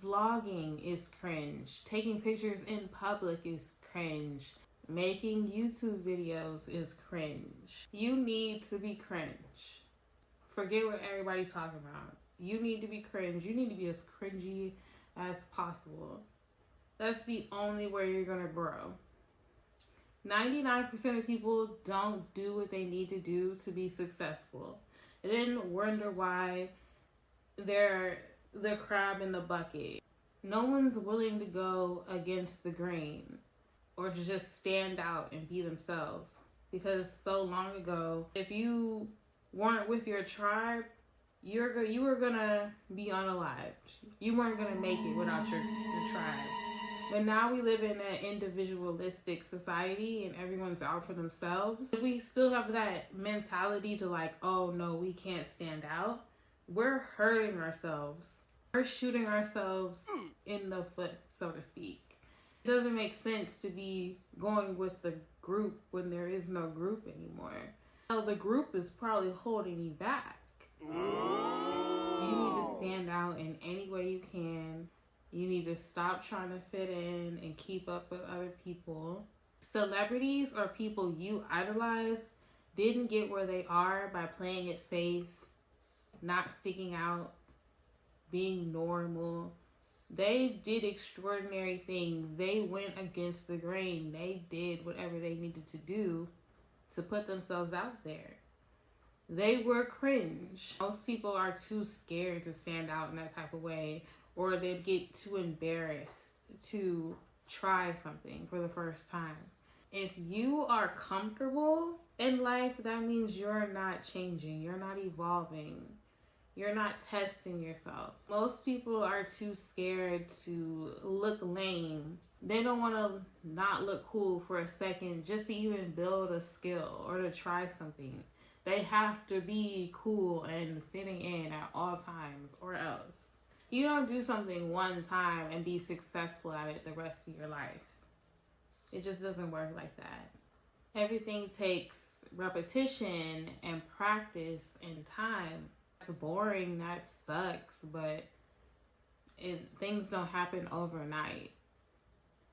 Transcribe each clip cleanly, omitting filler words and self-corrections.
Vlogging is cringe. Taking pictures in public is cringe. Making YouTube videos is cringe. You need to be cringe. Forget what everybody's talking about. You need to be cringe. You need to be as cringy as possible. That's the only way you're gonna grow. 99% of people don't do what they need to do to be successful. And then wonder why they're the crab in the bucket. No one's willing to go against the grain or to just stand out and be themselves. Because so long ago, if you weren't with your tribe, you were gonna be unalived. You weren't gonna make it without your tribe. But now we live in an individualistic society and everyone's out for themselves. If we still have that mentality to like, oh no, we can't stand out, we're hurting ourselves. We're shooting ourselves in the foot, so to speak. It doesn't make sense to be going with the group when there is no group anymore. So the group is probably holding you back. You need to stand out in any way you can. You need to stop trying to fit in and keep up with other people. Celebrities or people you idolize didn't get where they are by playing it safe, not sticking out, being normal. They did extraordinary things. They went against the grain. They did whatever they needed to do to put themselves out there. They were cringe. Most people are too scared to stand out in that type of way, or they'd get too embarrassed to try something for the first time. If you are comfortable in life, that means you're not changing, you're not evolving, you're not testing yourself. Most people are too scared to look lame. They don't want to not look cool for a second just to even build a skill or to try something. They have to be cool and fitting in at all times, or else. You don't do something one time and be successful at it the rest of your life. It just doesn't work like that. Everything takes repetition and practice and time. It's boring, that sucks, but things don't happen overnight.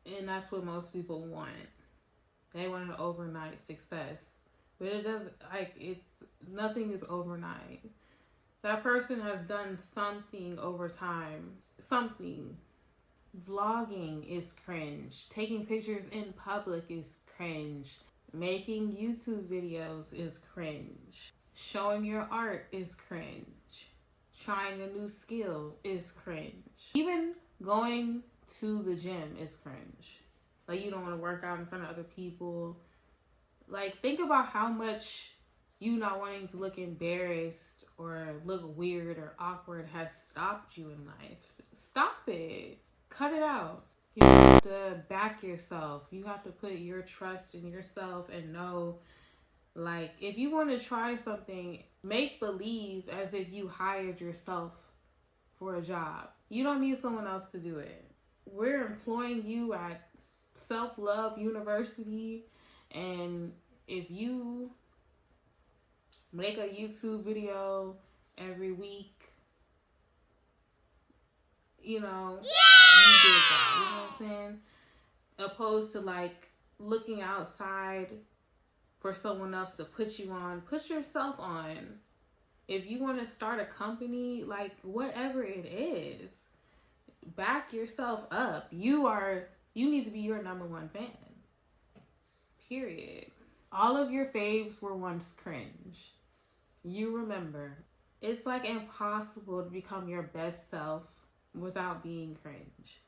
And that's what most people want. They want an overnight success. But it doesn't, nothing is overnight. That person has done something over time. Something. Vlogging is cringe. Taking pictures in public is cringe. Making YouTube videos is cringe. Showing your art is cringe. Trying a new skill is cringe. Even going to the gym is cringe. Like, you don't want to work out in front of other people. Like, think about how much you not wanting to look embarrassed or look weird or awkward has stopped you in life. Stop it. Cut it out. You have to back yourself. You have to put your trust in yourself and know, like, if you want to try something, make believe as if you hired yourself for a job. You don't need someone else to do it. We're employing you at Self-Love University, and if you make a YouTube video every week, you know, you did that. You know what I'm saying? Opposed to like looking outside for someone else to put you on. Put yourself on. If you want to start a company, like whatever it is, back yourself up. You need to be your number one fan. Period. All of your faves were once cringe. You remember. It's like impossible to become your best self without being cringe.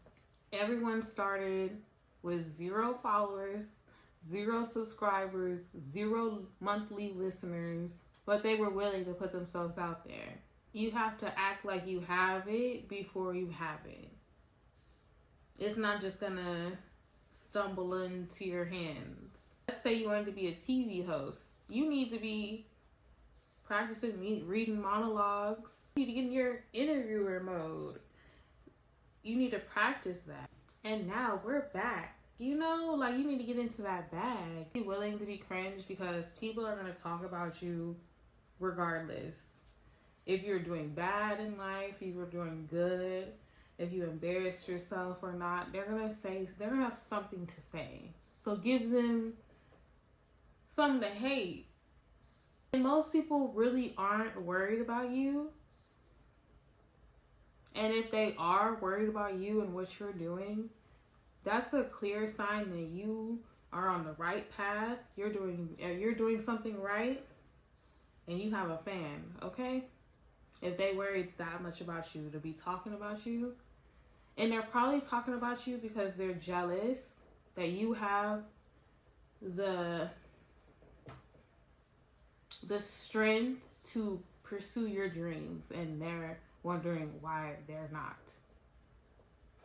Everyone started with 0 followers, 0 subscribers, 0 monthly listeners, but they were willing to put themselves out there. You have to act like you have it before you have it. It's not just gonna stumble into your hands. Let's say you wanted to be a TV host. You need to be practicing reading monologues. You need to get in your interviewer mode. You need to practice that. And now we're back. You know, like, you need to get into that bag. Be willing to be cringe because people are going to talk about you regardless. If you're doing bad in life, if you're doing good, if you embarrassed yourself or not. They're gonna have something to say. So give them something to hate. And most people really aren't worried about you. And if they are worried about you and what you're doing, that's a clear sign that you are on the right path. You're doing something right, and you have a fan, okay? If they worry that much about you to be talking about you, and they're probably talking about you because they're jealous that you have the strength to pursue your dreams, and they're wondering why they're not.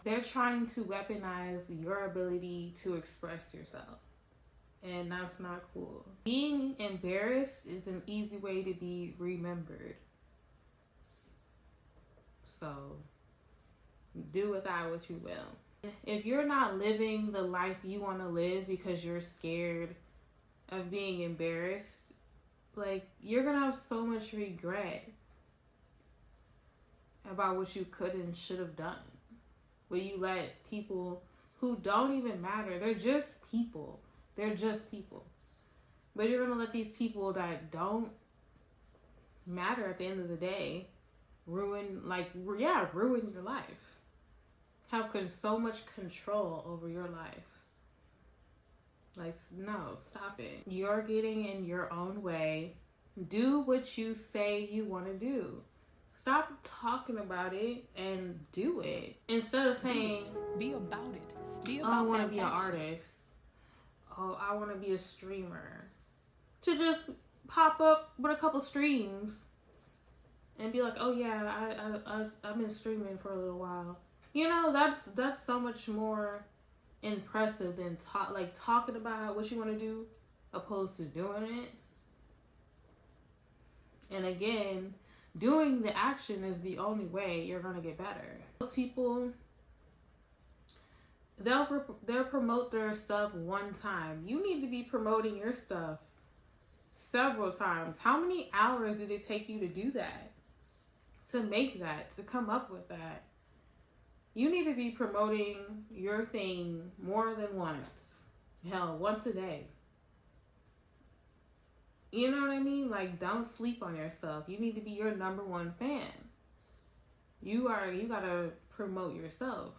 They're trying to weaponize your ability to express yourself, and that's not cool. Being embarrassed is an easy way to be remembered. So do with that what you will. If you're not living the life you want to live because you're scared of being embarrassed, like, you're gonna have so much regret about what you could and should have done. Where you let people who don't even matter, they're just people. They're just people. But you're gonna let these people that don't matter at the end of the day ruin your life. Have so much control over your life. Like, no, stop it. You're getting in your own way. Do what you say you want to do. Stop talking about it and do it. Instead of saying, be about it. Be about I want to be an artist. Oh, I want to be a streamer. To just pop up with a couple streams and be like, oh yeah, I've been streaming for a little while. You know, that's so much more impressive than talking about what you want to do opposed to doing it. And again, doing the action is the only way you're gonna get better. Most people, they'll promote their stuff one time. You need to be promoting your stuff several times. How many hours did it take you to do that? To make that, to come up with that? You need to be promoting your thing more than once. Hell, once a day. You know what I mean? Like, don't sleep on yourself. You need to be your number one fan. You gotta promote yourself.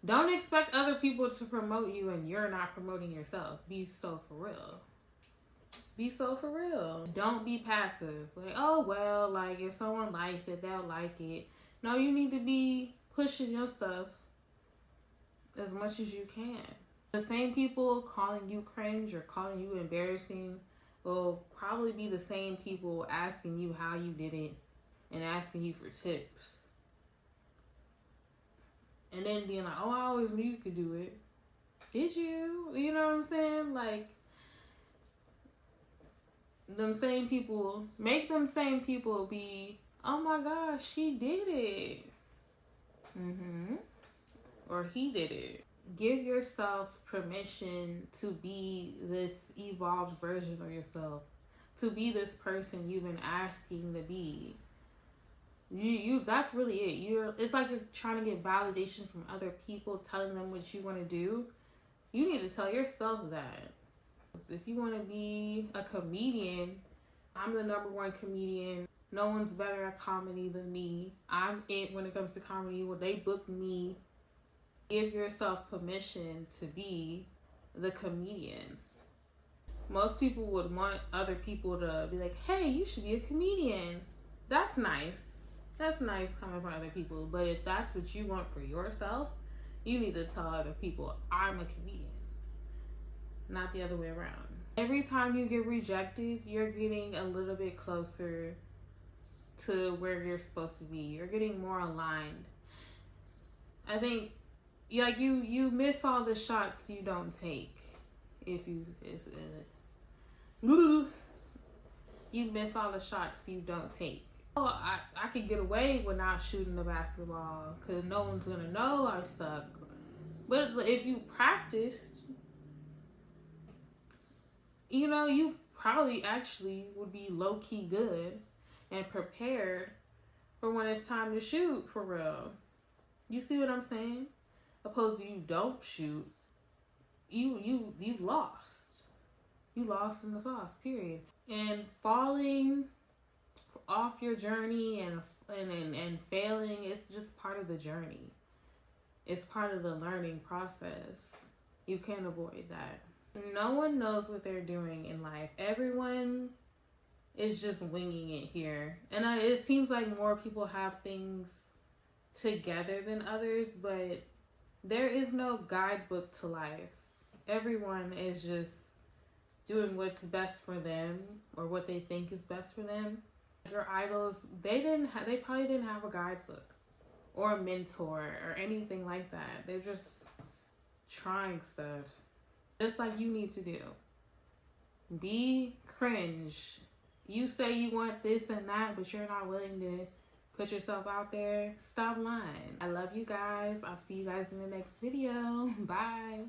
Don't expect other people to promote you and you're not promoting yourself. Be so for real. Be so for real. Don't be passive. Like, oh well, like if someone likes it, they'll like it. No, you need to be pushing your stuff as much as you can. The same people calling you cringe or calling you embarrassing will probably be the same people asking you how you did it and asking you for tips. And then being like, oh, I always knew you could do it. Did you? You know what I'm saying? Like, them same people, make them same people be, oh my gosh, she did it. Or he did it. Give yourself permission to be this evolved version of yourself. To be this person you've been asking to be. You that's really it. It's like you're trying to get validation from other people, telling them what you want to do. You need to tell yourself that. If you want to be a comedian, I'm the number one comedian. No one's better at comedy than me. I'm it when it comes to comedy. Well, they booked me. Give yourself permission to be the comedian. Most people would want other people to be like, hey, you should be a comedian. That's nice. That's nice coming from other people. But if that's what you want for yourself, you need to tell other people, I'm a comedian. Not the other way around. Every time you get rejected, you're getting a little bit closer to where you're supposed to be. You're getting more aligned. I think, like, you miss all the shots you don't take. You miss all the shots you don't take. Oh, I could get away with not shooting the basketball because no one's gonna know I suck. But if you practiced, you know, you probably actually would be low-key good and prepared for when it's time to shoot for real. You see what I'm saying? Opposed to you don't shoot, you lost. You lost in the sauce, period. And falling off your journey and failing is just part of the journey. It's part of the learning process. You can't avoid that. No one knows what they're doing in life. Everyone is just winging it here. And it seems like more people have things together than others, but there is no guidebook to life. Everyone is just doing what's best for them or what they think is best for them. Your idols, they probably didn't have a guidebook or a mentor or anything like that. They're just trying stuff just like you need to do. Be cringe. You say you want this and that, but you're not willing to put yourself out there. Stop lying. I love you guys. I'll see you guys in the next video. Bye.